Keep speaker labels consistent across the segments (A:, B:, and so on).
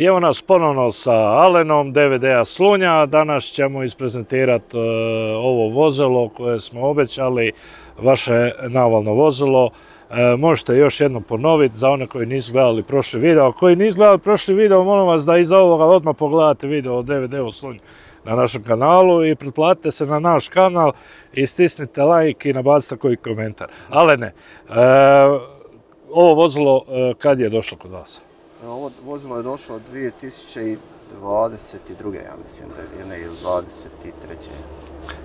A: I evo nas ponovno sa Alenom, DVD-a Slunja. Danas ćemo isprezentirati ovo vozilo koje smo obećali, vaše navalno vozilo. Možete još jednom ponoviti za one koji nisu gledali prošli video. Koji nisu gledali prošli video, molim vas da iza ovoga odmah pogledate video o DVD-u Slunj na našem kanalu i pretplatite se na naš kanal i stisnite like i nabacite koji komentar. Alene, ovo vozilo kad je došlo kod vas?
B: Ovo vozilo je došlo 2022. ja mislim da je ili 23.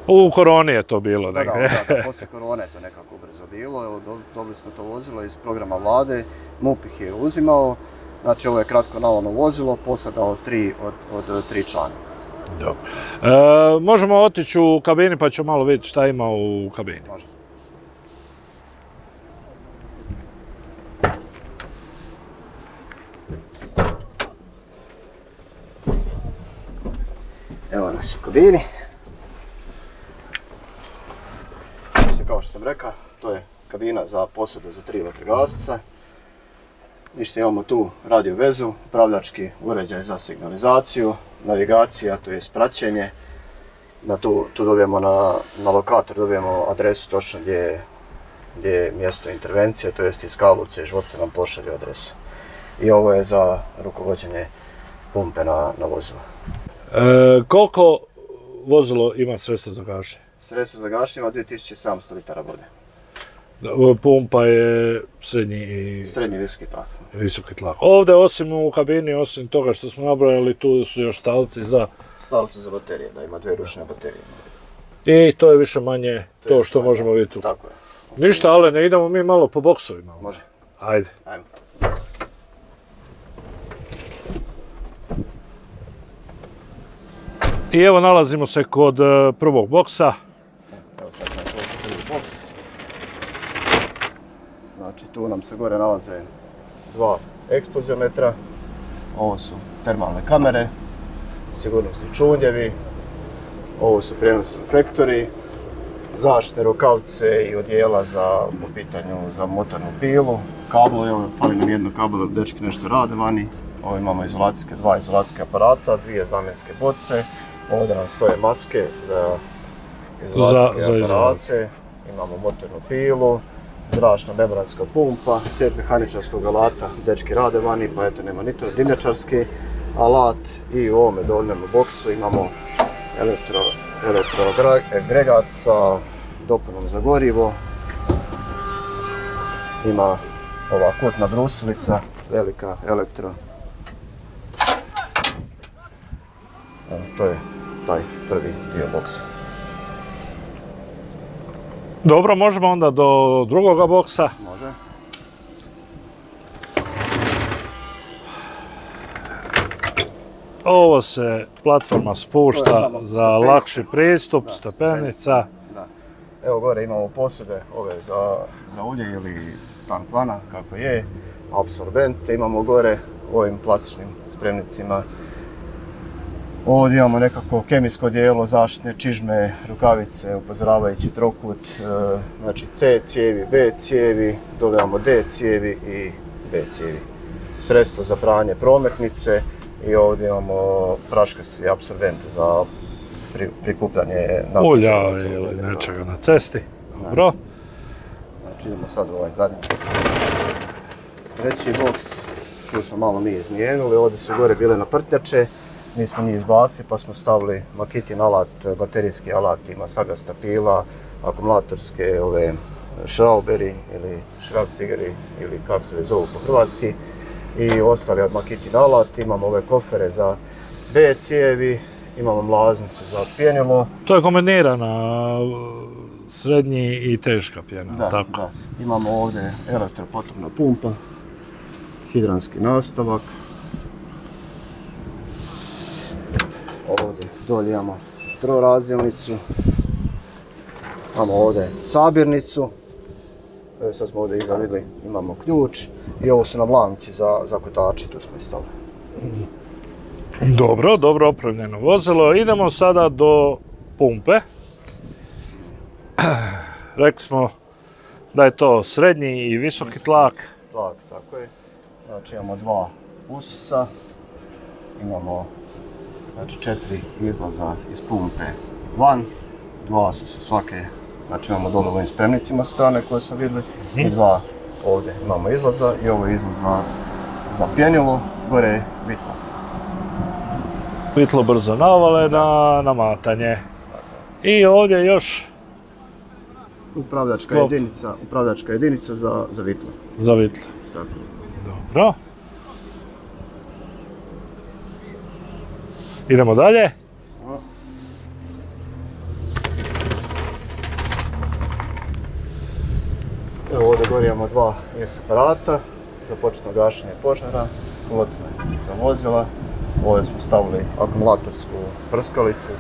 A: U koroni je to bilo negdje.
B: Da, poslije korone je to nekako brzo bilo. Evo, dobili smo to vozilo iz programa vlade, MUP ih je uzimao. Znači ovo je kratko navalno vozilo, posada od 3 člana.
A: Dobro. Možemo otići u kabini pa ćemo malo vidjeti šta ima u kabini.
B: Može. Evo nas u kabini. Kao što sam rekao, to je kabina za posadu za 3 vatrogasca. Ništa, imamo tu radio vezu, upravljački uređaj za signalizaciju, navigacija, to je praćenje. Tu dobijemo na lokator, dobijemo adresu točno gdje je mjesto intervencije, to jest iz Karlovca i Žvodca nam pošalju adresu. I ovo je za rukovođenje pumpe na vozilo.
A: Koliko vozilo ima sredstva za gašenje?
B: Sredstvo za gašenje ima 2700 litara vode.
A: Pumpa je srednji
B: visoki tlak.
A: Visoki tlak. Ovdje osim u kabini, osim toga što smo nabrojali, tu su još stavci za...
B: Stavci za baterije, da ima 2 ručne baterije.
A: I to je više manje to što možemo vidjeti tu.
B: Tako je.
A: Ništa, ale ne idemo mi malo po boksovima.
B: Može.
A: Ajde.
B: Ajmo.
A: I evo nalazimo se kod prvog boksa.
B: Evo sad nam to prvi boks. Znači tu nam se gore nalaze 2 ekspoziometra. Ovo su termalne kamere, sigurnosni čunjevi. Ovo su prijenosni reflektori, zaštitne rukavce i odijela po pitanju za motornu pilu. Kablo, evo fali nam jedno kablo, dečki nešto rade vani. Ovo imamo 2 izolacijske aparata, 2 zamjenske boce. Ovdje nam stoje maske za izolacijske aparate, imamo motornu pilu, zračna membranska pumpa, set mehaničarskog alata, dečki rade vani pa eto nema ni to, dimnjačarski alat i u ovome donjem boksu imamo elektroagregat sa dopunom za gorivo. Ima ova kutna brusilica, velika elektro. To je taj prvi dio boksa.
A: Dobro, možemo onda do drugoga boksa.
B: Može.
A: Ovo se platforma spušta za lakši pristup, stepenica.
B: Da. Evo gore imamo posude ove za ulje ili tank vana, kako je, apsorbente imamo gore u ovim plastičnim spremnicima. Ovdje imamo nekako kemijsko dijelo, zaštitne čižme, rukavice, upozoravajući trokut, znači C cijevi, B cijevi, dobijamo D cijevi i B cijevi. Sredstvo za pranje prometnice i ovdje imamo praškas i apsorbent za prikupljanje
A: ulja ili nečega na cesti. Dobro.
B: Znači idemo sad u ovaj zadnji. Treći boks, tu smo malo mi izmijenili, ovdje su gore bile naprtnjače. Mi smo njih izbacili pa smo stavili Makitin alat, baterijski alat, ima sagasta pila, akumulatorske šrauberi ili šrabcigeri ili kako se zovu po hrvatski. I ostali od Makitin alat, imamo ove kofere za B cijevi, imamo mlaznicu za pjenilo.
A: To je kombinirana srednji i teška pjena, tako?
B: Da. Imamo ovdje elektropotopna pumpa, hidranski nastavak. Ovdje dolje imamo trorazdjelnicu, imamo ovdje sabirnicu, sad smo ovdje iza vidjeli, imamo ključ i ovo su nam lanci za kotače, tu smo i stavili.
A: Dobro opremljeno vozilo. Idemo sada do pumpe. Rekli smo da je to srednji i visoki tlak.
B: Tlak, tako je. Znači imamo 2 usisa. imamo znači 4 izlaza iz pumpe van, 2 su sa svake, znači imamo dole u ovim spremnicima sa strane koje smo vidjeli i 2 ovdje imamo izlaza i ovo je izlaz za pjenilo, gore je vitlo.
A: Vitlo brzo navale na namatanje. I ovdje još
B: upravljačka jedinica za vitlo.
A: Za vitlo.
B: Tako.
A: Dobro. Idemo dalje.
B: Evo ovdje gore imamo 2 ES aparata za početno gašenje požara, locne za vozila. Ovdje smo stavili akumulatorsku prskalicu,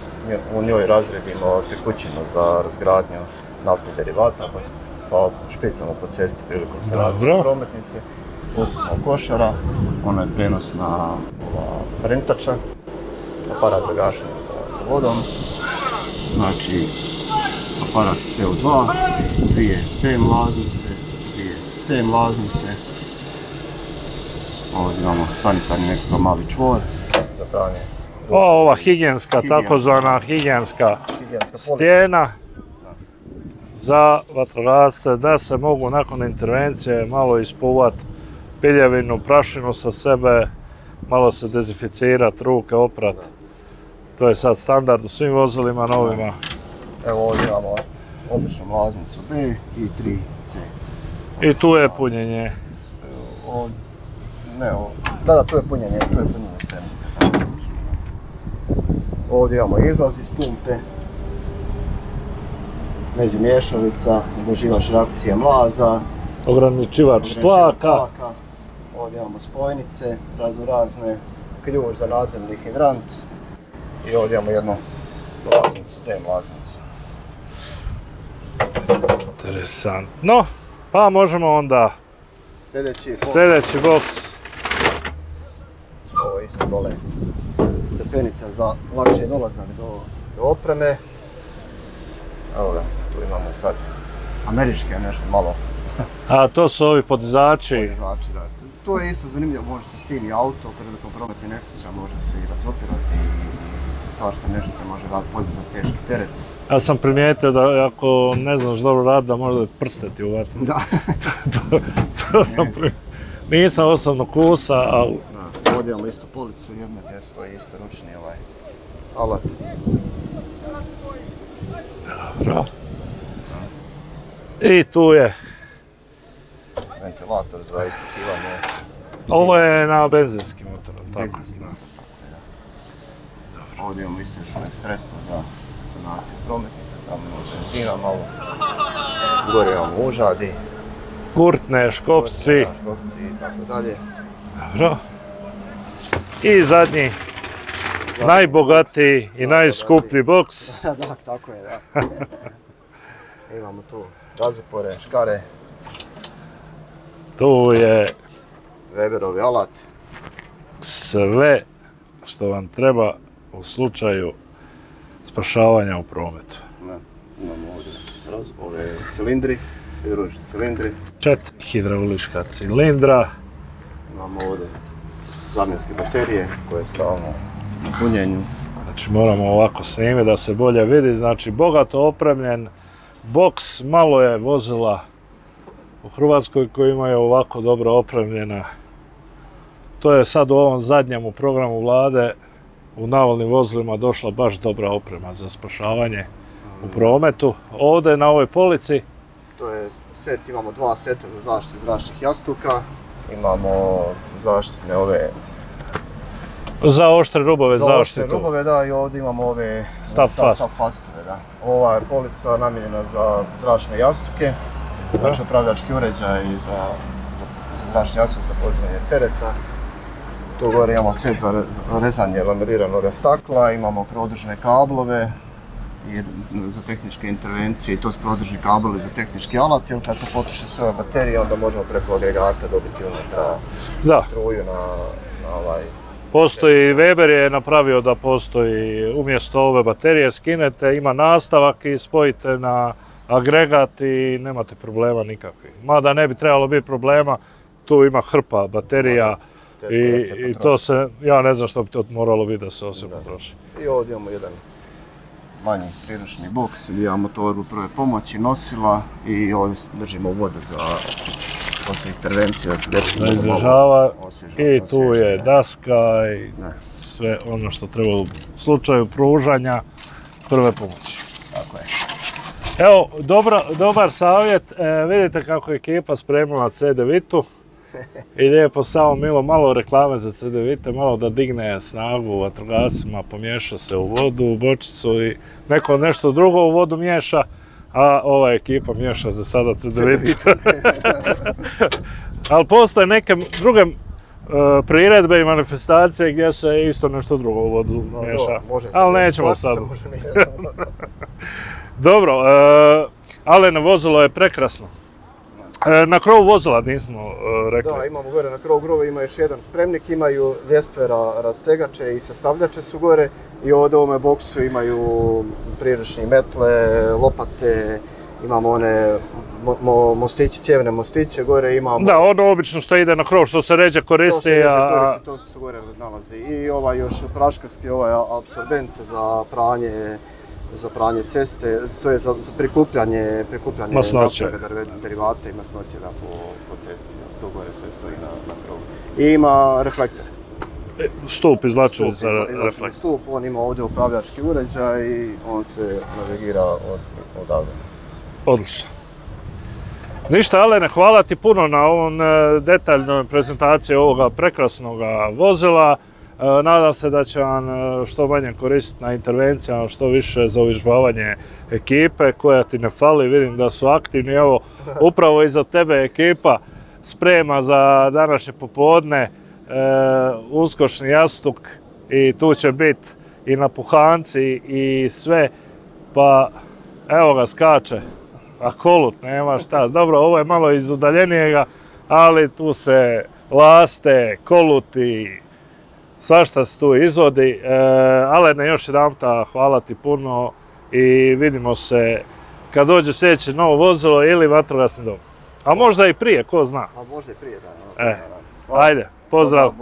B: u njoj razredimo tekućinu za razgradnju naftnih derivata, pa špricamo po cesti prilikom sanacije prometnice. Pustimo košara, ona je prenosna printača, aparat za gašenje sa vodom, znači aparat CO2, 2 P mlaznice, 2 C mlaznice. Ovdje imamo sanitarni nekakav mali čvor za pranje.
A: Ova higijenska, takozvana higijenska stijena za vatrogasce da se mogu nakon intervencije malo ispuvati piljevinu, prašinu sa sebe, malo se dezinficirati, ruke oprati. To je sad standard u svim vozilima novima.
B: Evo ovdje imamo običnu mlaznicu B i 3C.
A: I tu je punjenje.
B: Da, tu je punjenje spremnika. Ovdje imamo izlaz iz pumpe, međumješalica, ublaživač reakcije mlaza,
A: ograničivač tlaka.
B: Ovdje imamo spojnice raznorazne, ključ za nadzemni hidrant i ovdje imamo jednu mlaznicu, D mlaznicu.
A: Interesantno. Pa možemo onda sljedeći boks.
B: Ovo je isto dole stepenica za lakši dolazak do opreme. Evo ga, tu imamo sad američke nešto malo.
A: A to su ovi podizači?
B: Podizači, da. To je isto zanimljivo, može se stigni auto, prilikom prometne nesreće može se i razopirati i svašta nešto se može podizati teški teret.
A: Ja sam primijetio da ako ne znaš dobro raditi, da možda prste ti uvatiti.
B: Da.
A: To sam primijetio. Nisam osobno kusa, ali...
B: Ovdje imamo isto policu, jedno gdje stoji isto ručni alat.
A: Dobro. I tu je
B: ventilator za ispitivanje.
A: Ovo je na benzinskim motorom, tako?
B: Ovdje imamo isto još uvijek sredstvo za sanaciju prometnice, tamo imamo benzina malo. Gore imamo užadi.
A: Kurtne, škopci.
B: Škopci i tako dalje.
A: Dobro. I zadnji, najbogatiji i najskuplji boks.
B: Da, tako je, da. Imamo tu razupore, škare.
A: Tu je
B: Weberovi alat.
A: Sve što vam treba u slučaju spašavanja u prometu.
B: Imamo ovdje ove cilindri, hidraulički cilindri.
A: 4 hidraulička cilindra.
B: Imamo ovdje zamjenske baterije koje je stalno na punjenju.
A: Znači moramo ovako snimiti da se bolje vidi. Znači bogato opremljen boks, malo je vozila u Hrvatskoj koji imaju ovako dobro opremljena. To je sad u ovom zadnjem programu vlade u navalnim vozilima došla baš dobra oprema za spašavanje u prometu. Ovdje na ovoj polici
B: to je set, imamo 2 seta za zaštitu zračnih jastuka. Imamo zaštitne ove...
A: Za oštre rubove zaštitu. Za oštre
B: rubove, da, i ovdje imamo ove... Fastove, da. Ova je polica namijenjena za zračne jastuke. Znači upravljački uređaj za zračni jastuk za podizanje tereta. Tu gore imamo sve za rezanje laminiranog stakla, imamo produžne kablove za tehničke intervencije i to su produžni kablovi za tehnički alat, jer kad se potroše sve baterije onda možemo preko agregata dobiti unutra struju na ovaj...
A: Postoji, Weber je napravio da postoji umjesto ove baterije skinete, ima nastavak i spojite na agregat i nemate problema nikakvih. Mada ne bi trebalo biti problema, tu ima hrpa baterija I to se, ja ne znam što bi to moralo biti da se osim potroši.
B: I ovdje imamo jedan manji priručni boks gdje imamo torbu prve pomoći, nosila i ovdje držimo vodu za poslije intervencije da se dečko
A: da izražava i tu je daska i sve ono što treba u slučaju pružanja prve pomoći.
B: Tako je.
A: Evo, dobar savjet, vidite kako je ekipa spremila C9-u i lijepo samo Milo malo reklame za C9, malo da digne snagu vatrogascima, pomiješa se u vodu, u bočicu i neko nešto drugo u vodu miješa, a ova ekipa miješa za sada C9. Ali postoje neke druge priredbe i manifestacije gdje se isto nešto drugo u vodu miješa, ali nećemo sad. Dobro, Alene vozilo je prekrasno. Na krovu vozila nismo rekli.
B: Da, imamo gore na krovu grova, ima još jedan spremnik, imaju ljestve rastegače i sastavljače su gore i ovdje u ovome boksu imaju priručni metle, lopate, imamo one mostići, cijevne mostiće, gore imamo...
A: Da, ono obično što ide na krov, što se ređe koristi,
B: to se gore nalazi. I ovaj još praškarski, ovaj apsorbent za pranje ceste, to je za prikupljanje
A: masnoće,
B: derivata i masnoće po cesti, to gore sve stoji na krovu. I ima reflektor.
A: Stup izlačuje za reflektor.
B: Stup, on ima ovdje upravljački uređaj i on se navigira odavde.
A: Odlično. Ništa, Alene, hvala ti puno na ovom detaljnoj prezentaciji ovoga prekrasnog vozila. Nadam se da će vam što manje koristiti na intervencijama, što više za uvježbavanje ekipe koja ti ne fali. Vidim da su aktivni, evo upravo iza tebe ekipa sprema za današnje popodne uskočni jastuk i tu će biti i napuhanci i sve, pa evo ga skače, a kolut nema šta. Dobro, ovo je malo iz udaljenijega, ali tu se laste, koluti, svašta se tu izvodi. Alene, još jedanputa hvala ti puno i vidimo se kad dođe sljedeće novo vozilo ili vatrogasni dom. A možda i prije, ko zna.
B: A možda i prije, da.
A: Ajde, pozdrav.